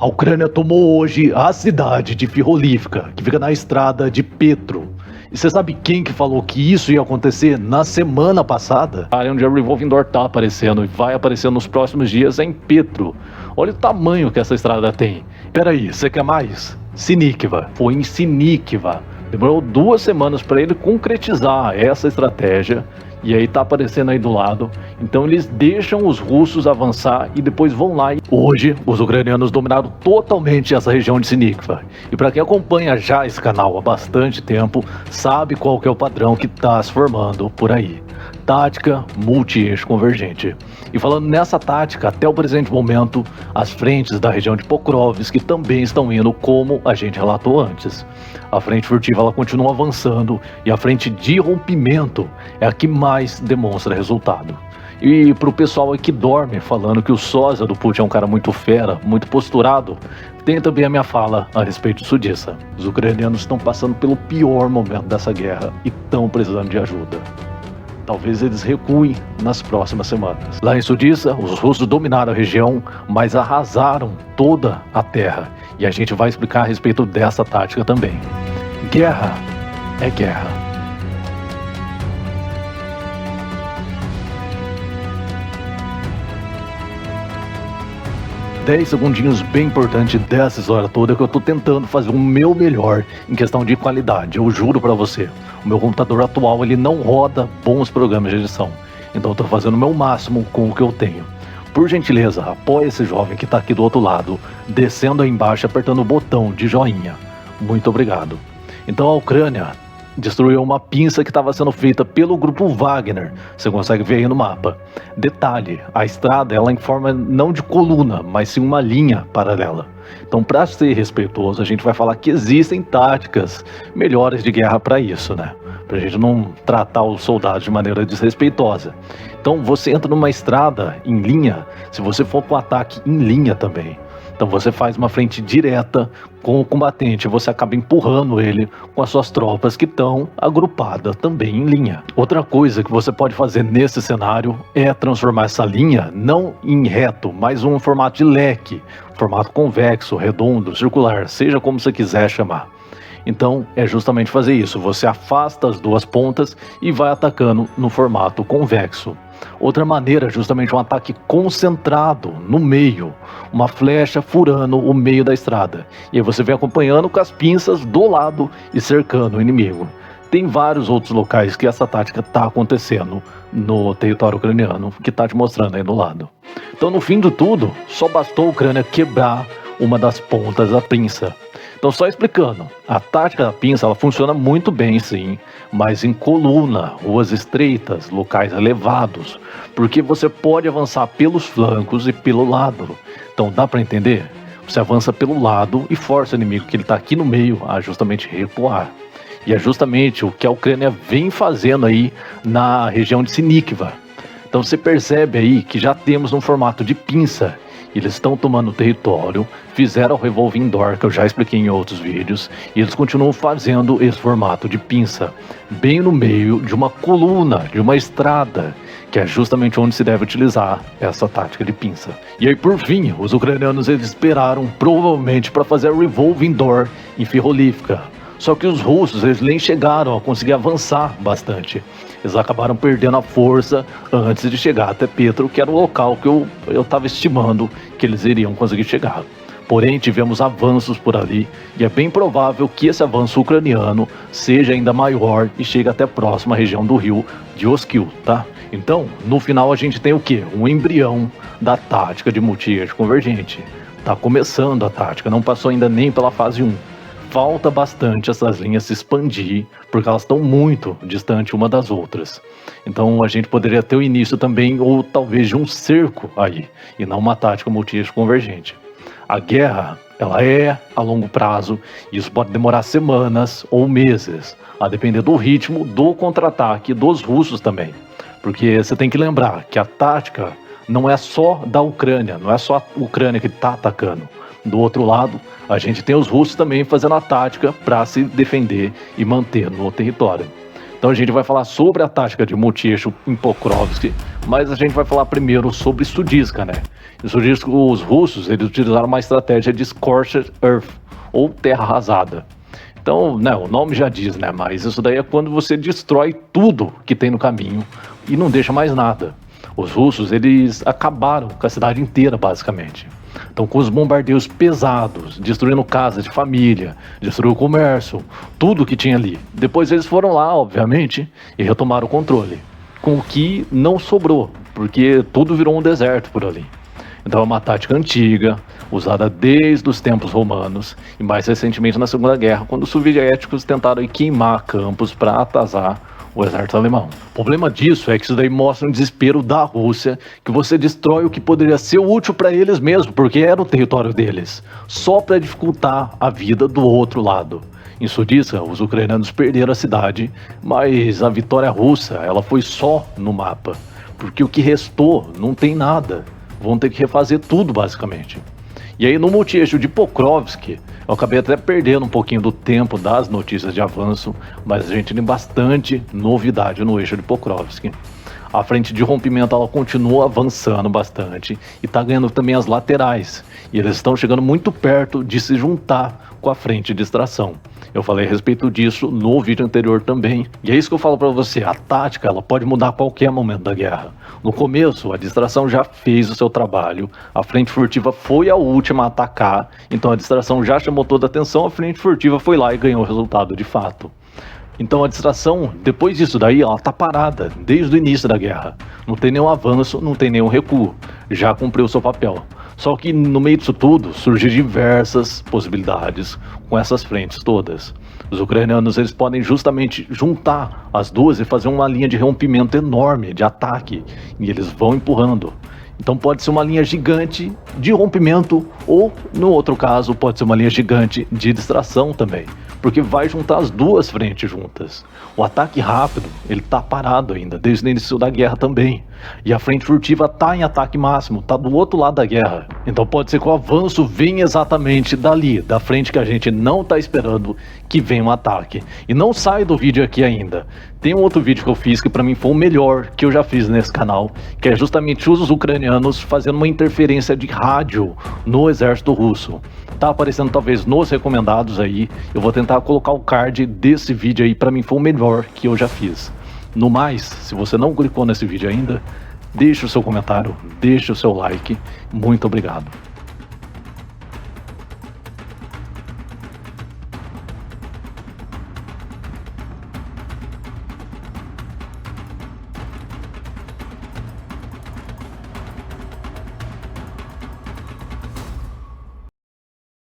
A Ucrânia tomou hoje a cidade de Firholivka, que fica na estrada de Petro. E você sabe quem que falou que isso ia acontecer na semana passada? A área onde a Revolving Door tá aparecendo e vai aparecer nos próximos dias é em Petro. Olha o tamanho que essa estrada tem. Peraí, você quer mais? Sinikva. Foi em Sinikva. Demorou 2 semanas para ele concretizar essa estratégia. E aí tá aparecendo aí do lado. Então eles deixam os russos avançar e depois vão lá. Hoje, os ucranianos dominaram totalmente essa região de Sinikva. E para quem acompanha já esse canal há bastante tempo, sabe qual que é o padrão que tá se formando por aí. Tática multi-eixo convergente. E falando nessa tática, até o presente momento, as frentes da região de Pokrovsk também estão indo como a gente relatou antes. A frente furtiva ela continua avançando e a frente de rompimento é a que mais demonstra resultado. E pro pessoal aí que dorme falando que o sósia do Putin é um cara muito fera, muito posturado, tem também a minha fala a respeito disso disso. Os ucranianos estão passando pelo pior momento dessa guerra e estão precisando de ajuda. Talvez eles recuem nas próximas semanas. Lá em Sudissa, os russos dominaram a região, mas arrasaram toda a terra. E a gente vai explicar a respeito dessa tática também. Guerra é guerra. Dez segundinhos bem importante dessa história toda que eu tô tentando fazer o meu melhor em questão de qualidade, eu juro pra você. O meu computador atual ele não roda bons programas de edição, então eu tô fazendo o meu máximo com o que eu tenho. Por gentileza, apoie esse jovem que tá aqui do outro lado, descendo aí embaixo apertando o botão de joinha. Muito obrigado. Então a Ucrânia destruiu uma pinça que estava sendo feita pelo grupo Wagner, você consegue ver aí no mapa. Detalhe, a estrada ela é em forma não de coluna, mas sim uma linha paralela. Então, para ser respeitoso, a gente vai falar que existem táticas melhores de guerra para isso, né? Pra gente não tratar os soldados de maneira desrespeitosa. Então, você entra numa estrada em linha, se você for para o ataque em linha também. Então você faz uma frente direta com o combatente, você acaba empurrando ele com as suas tropas que estão agrupadas também em linha. Outra coisa que você pode fazer nesse cenário é transformar essa linha não em reto, mas um formato de leque, formato convexo, redondo, circular, seja como você quiser chamar. Então é justamente fazer isso, você afasta as duas pontas e vai atacando no formato convexo. Outra maneira é justamente um ataque concentrado no meio, uma flecha furando o meio da estrada. E aí você vem acompanhando com as pinças do lado e cercando o inimigo. Tem vários outros locais que essa tática está acontecendo no território ucraniano, que está te mostrando aí do lado. Então no fim de tudo, só bastou a Ucrânia quebrar uma das pontas da pinça. Então só explicando, a tática da pinça ela funciona muito bem sim, mas em coluna, ruas estreitas, locais elevados, porque você pode avançar pelos flancos e pelo lado. Então dá para entender? Você avança pelo lado e força o inimigo que ele está aqui no meio a justamente recuar. E é justamente o que a Ucrânia vem fazendo aí na região de Sinikva. Então você percebe aí que já temos um formato de pinça. Eles estão tomando o território, fizeram o Revolving Door, que eu já expliquei em outros vídeos, e eles continuam fazendo esse formato de pinça, bem no meio de uma coluna, de uma estrada, que é justamente onde se deve utilizar essa tática de pinça. E aí, por fim, os ucranianos eles esperaram provavelmente para fazer a Revolving Door em Firholivka. Só que os russos eles nem chegaram a conseguir avançar bastante. Eles acabaram perdendo a força antes de chegar até Petro, que era o local que eu estava estimando que eles iriam conseguir chegar. Porém, tivemos avanços por ali e é bem provável que esse avanço ucraniano seja ainda maior e chegue até a próxima região do rio de Oskil, tá? Então, no final a gente tem o quê? Um embrião da tática de multi-eixo convergente. Tá começando a tática, não passou ainda nem pela fase 1. Falta bastante essas linhas se expandir, porque elas estão muito distantes uma das outras. Então a gente poderia ter o início também, ou talvez de um cerco aí, e não uma tática multi-eixo convergente. A guerra, ela é a longo prazo, e isso pode demorar semanas ou meses, a depender do ritmo do contra-ataque dos russos também. Porque você tem que lembrar que a tática não é só da Ucrânia, não é só a Ucrânia que está atacando. Do outro lado, a gente tem os russos também fazendo a tática para se defender e manter no território. Então a gente vai falar sobre a tática de multi-eixo em Pokrovsk, mas a gente vai falar primeiro sobre Studiska, né? Isso diz que os russos eles utilizaram uma estratégia de scorched earth, ou terra arrasada. Então, né, o nome já diz, né, mas isso daí é quando você destrói tudo que tem no caminho e não deixa mais nada. Os russos, eles acabaram com a cidade inteira, basicamente. Então, com os bombardeios pesados, destruindo casas de família, destruiu o comércio, tudo que tinha ali. Depois eles foram lá, obviamente, e retomaram o controle. Com o que não sobrou, porque tudo virou um deserto por ali. Então é uma tática antiga, usada desde os tempos romanos e mais recentemente na Segunda Guerra, quando os soviéticos tentaram queimar campos para atazar o exército alemão. O problema disso é que isso daí mostra um desespero da Rússia, que você destrói o que poderia ser útil para eles mesmos, porque era o território deles, só para dificultar a vida do outro lado. Em Sudissa, os ucranianos perderam a cidade, mas a vitória russa ela foi só no mapa, porque o que restou não tem nada. Vão ter que refazer tudo, basicamente. E aí, no multieixo de Pokrovsk, eu acabei até perdendo um pouquinho do tempo das notícias de avanço, mas a gente tem bastante novidade no eixo de Pokrovsk. A frente de rompimento ela continua avançando bastante e está ganhando também as laterais. E eles estão chegando muito perto de se juntar com a frente de extração. Eu falei a respeito disso no vídeo anterior também. E é isso que eu falo para você, a tática ela pode mudar a qualquer momento da guerra. No começo, a distração já fez o seu trabalho, a frente furtiva foi a última a atacar, então a distração já chamou toda a atenção, a frente furtiva foi lá e ganhou o resultado de fato. Então a distração, depois disso daí, ela tá parada desde o início da guerra. Não tem nenhum avanço, não tem nenhum recuo. Já cumpriu o seu papel. Só que no meio disso tudo, surgiram diversas possibilidades com essas frentes todas. Os ucranianos eles podem justamente juntar as duas e fazer uma linha de rompimento enorme, de ataque. E eles vão empurrando. Então pode ser uma linha gigante de rompimento ou, no outro caso, pode ser uma linha gigante de distração também. Porque vai juntar as duas frentes juntas. O ataque rápido, ele tá parado ainda, desde o início da guerra também. E a frente furtiva tá em ataque máximo, tá do outro lado da guerra. Então pode ser que o avanço venha exatamente dali, da frente que a gente não tá esperando que venha um ataque. E não sai do vídeo aqui ainda. Tem um outro vídeo que eu fiz que pra mim foi o melhor que eu já fiz nesse canal, que é justamente os ucranianos fazendo uma interferência de rádio no exército russo. Tá aparecendo talvez nos recomendados aí, eu vou tentar colocar o card desse vídeo aí, pra mim foi o melhor que eu já fiz. No mais, se você não clicou nesse vídeo ainda, deixe o seu comentário, deixe o seu like, muito obrigado.